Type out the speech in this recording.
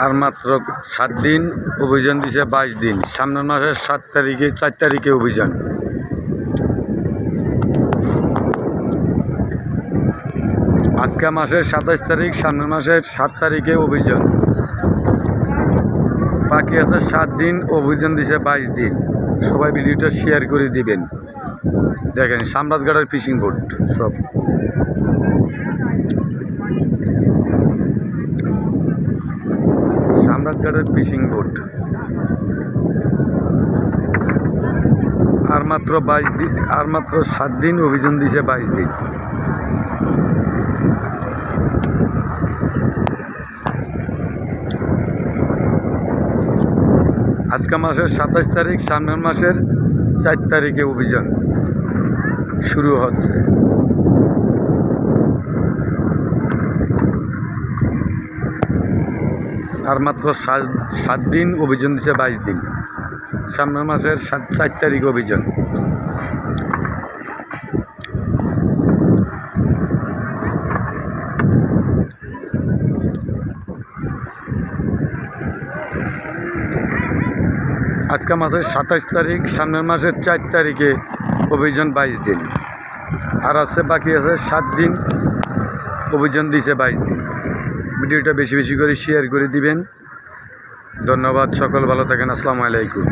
আর মাত্র 7 দিন, অভিযান দিছে 22 দিন। সামনের মাসের 4 তারিখে অভিযান। আজকে মাসের 27 তারিখ, সামনের মাসের 7 তারিখে অভিযান। বাকি আছে 7 দিন, অভিযান দিছে 22 দিন। সবাই ভিডিওটা শেয়ার করে দিবেন। দেখেন সামরাজগড়ের ফিশিং বোট সব। সামরাজগড়ের ফিশিং বোট। আর মাত্র 22 দিন, আর মাত্র 7 দিন, অভিযান দিছে 22 দিন। আজকে মাসের 27 তারিখ, সামনের মাসের 4 তারিখে অভিযান শুরু হচ্ছে। আর মাত্র 7 দিন, অভিযান দিচ্ছে 22 দিন। সামনের মাসের 4 তারিখ অভিযান। আজকে মাসের 27 তারিখ, সামনের মাসের 4 তারিখে অভিযান 22 দিন। আর আছে বাকি আছে 7 দিন, অভিযান দিছে 22 দিন। ভিডিওটা বেশি বেশি করে শেয়ার করে দিবেন। ধন্যবাদ। সকল ভালো থাকেন। আসসালামু আলাইকুম।